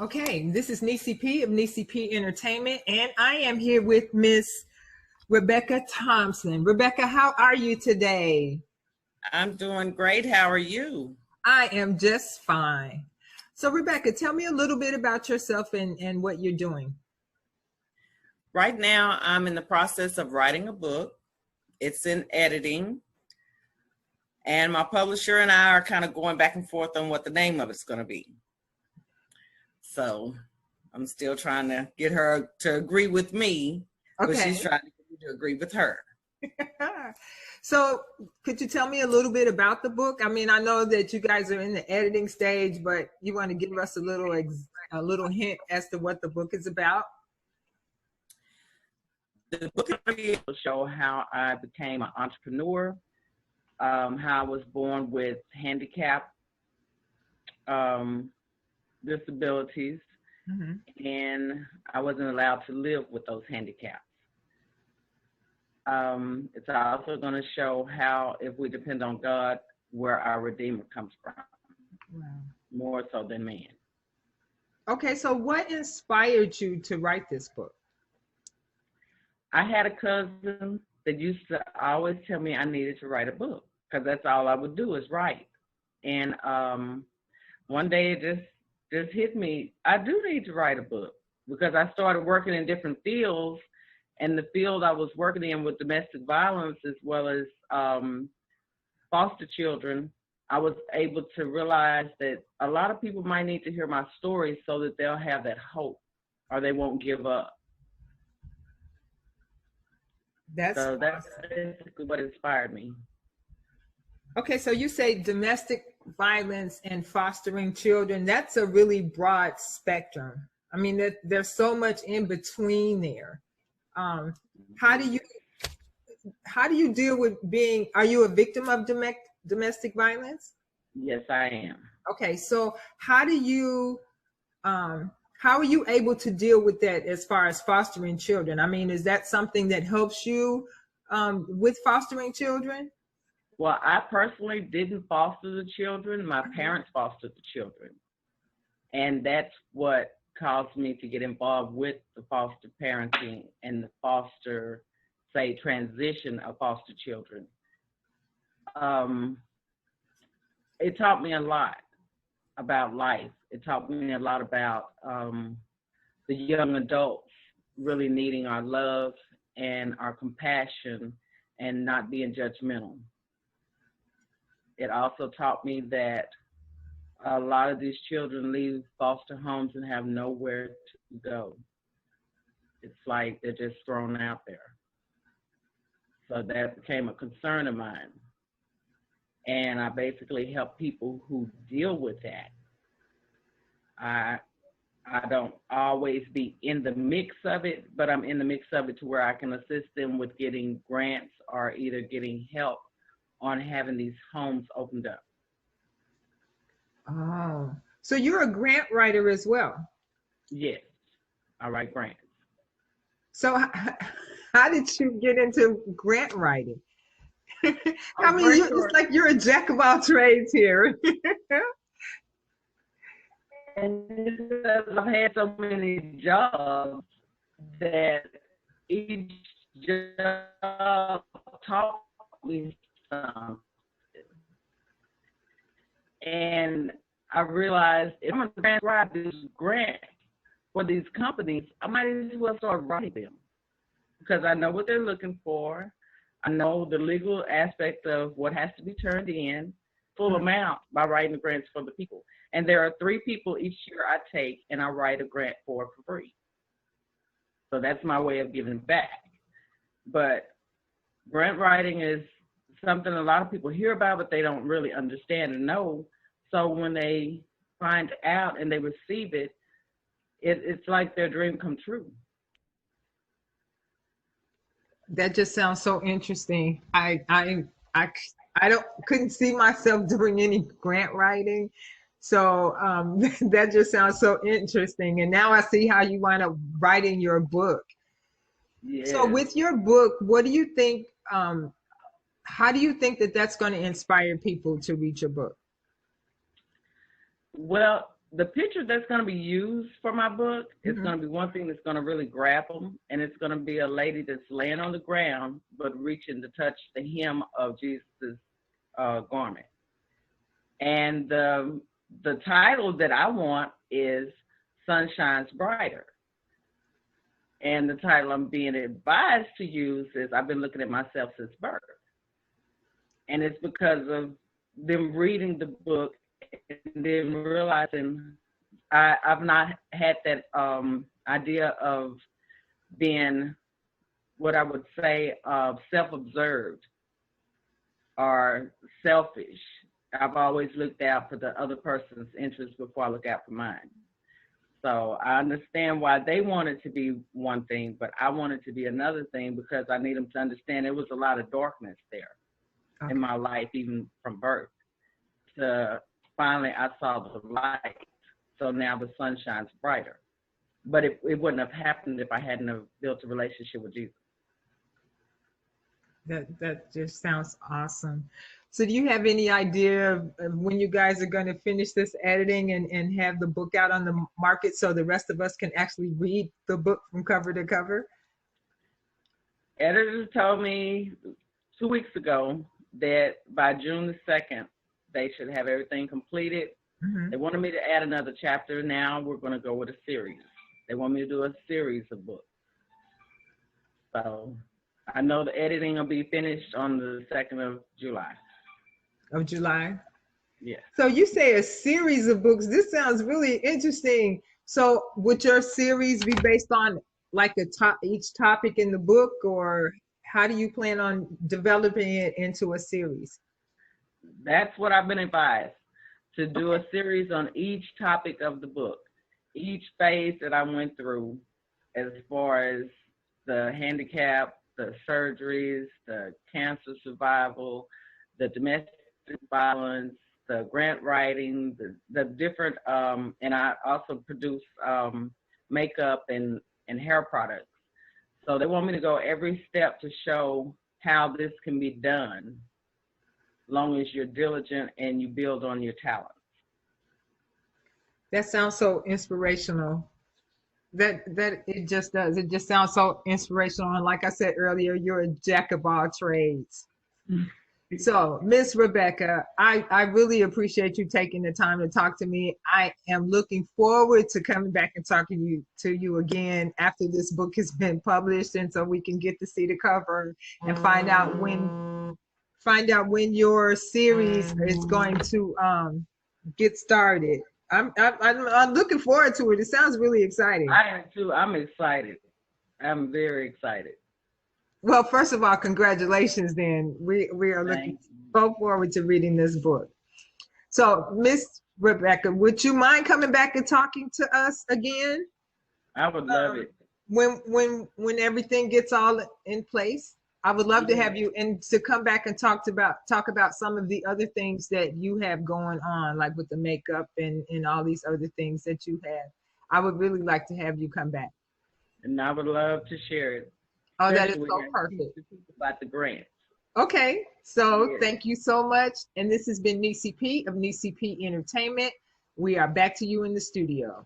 Okay, this is Nessyp of Nessyp Entertainment, and I am here with Miss Rebecca Thompson. Rebecca, how are you today? I'm doing great. How are you? I am just fine. So, Rebecca, tell me a little bit about yourself and what you're doing. Right now, I'm in the process of writing a book. It's in editing. And my publisher and I are kind of going back and forth on what the name of it's going to be. So I'm still trying to get her to agree with me, but she's trying to get me to agree with her. So could you tell me a little bit about the book? I mean, I know that you guys are in the editing stage, but you want to give us a little hint as to what the book is about? The book will show how I became an entrepreneur, how I was born with handicap, disabilities, and I wasn't allowed to live with those handicaps. It's also going to show how, if we depend on God, where our Redeemer comes from, more so than man. Okay, so what inspired you to write this book? I had a cousin that used to always tell me I needed to write a book because that's all I would do is write. And one day it just hit me, I do need to write a book, because I started working in different fields. And the field I was working in with domestic violence as well as foster children, I was able to realize that a lot of people might need to hear my story so that they'll have that hope or they won't give up. That's basically what inspired me. Okay, so you say domestic violence and fostering children. That's a really broad spectrum. I mean, there's so much in between there. How do you deal with are you a victim of domestic violence? Yes, I am. Okay, so how are you able to deal with that as far as fostering children? I mean, is that something that helps you with fostering children? Well, I personally didn't foster the children. My parents fostered the children. And that's what caused me to get involved with the foster parenting and the foster, say, transition of foster children. It taught me a lot about life. It taught me a lot about the young adults really needing our love and our compassion and not being judgmental. It also taught me that a lot of these children leave foster homes and have nowhere to go. It's like they're just thrown out there. So that became a concern of mine. And I basically help people who deal with that. I don't always be in the mix of it, but I'm in the mix of it to where I can assist them with getting grants or either getting help on having these homes opened up. Oh, so you're a grant writer as well? Yes, I write grants. So how did you get into grant writing? I mean, it's like you're a jack of all trades here. And I've had so many jobs that each job taught me something. And I realized if I'm going to write this grant for these companies, I might as well start writing them, because I know what they're looking for. I know the legal aspect of what has to be turned in, full amount, by writing the grants for the people. And there are 3 people each year I take and I write a grant for free. So that's my way of giving back. But grant writing is something a lot of people hear about, but they don't really understand and know. So when they find out and they receive it, it's like their dream come true. That just sounds so interesting. I couldn't see myself doing any grant writing. So that just sounds so interesting. And now I see how you wind up writing your book. Yeah. So with your book, what do you think, how do you think that that's going to inspire people to read your book? Well, the picture that's going to be used for my book is going to be one thing that's going to really grab them, and it's going to be a lady that's laying on the ground but reaching to touch the hem of Jesus' garment. And the title that I want is Sun Shines Brighter. And the title I'm being advised to use is I've been looking at myself since birth. And it's because of them reading the book and then realizing I've not had that idea of being what I would say self-observed or selfish. I've always looked out for the other person's interests before I look out for mine. So I understand why they want it to be one thing, but I want it to be another thing because I need them to understand there was a lot of darkness there in my life, even from birth. Finally, I saw the light. So now the sun shines brighter. But it wouldn't have happened if I hadn't have built a relationship with Jesus. That just sounds awesome. So do you have any idea of when you guys are going to finish this editing and have the book out on the market so the rest of us can actually read the book from cover to cover? Editors told me 2 weeks ago that by June the 2nd, they should have everything completed. They wanted me to add another chapter. Now we're going to go with a series. They want me to do a series of books. So I know the editing will be finished on the 2nd of July. Of July? Yes. So you say a series of books. This sounds really interesting. So would your series be based on like each topic in the book, or how do you plan on developing it into a series? That's what I've been advised, to do a series on each topic of the book, each phase that I went through as far as the handicap, the surgeries, the cancer survival, the domestic violence, the grant writing, the different, and I also produce makeup and hair products. So they want me to go every step to show how this can be done, long as you're diligent and you build on your talents. That sounds so inspirational. That it just does. It just sounds so inspirational. And like I said earlier, you're a jack of all trades. So, Miss Rebecca, I really appreciate you taking the time to talk to me. I am looking forward to coming back and talking to you again after this book has been published, and so we can get to see the cover and find out when your series is going to get started. I'm looking forward to it. It sounds really exciting. I am too. I'm excited. I'm very excited. Well, first of all, congratulations then. We are looking so forward to reading this book. So, Miss Rebecca, would you mind coming back and talking to us again? I would love it. When everything gets all in place, I would love to have you and to come back and talk about some of the other things that you have going on, like with the makeup and all these other things that you have. I would really like to have you come back. And I would love to share it. Oh, that is so perfect. About the grants. Okay, so thank you so much. And this has been Nessyp of Nessyp Entertainment. We are back to you in the studio.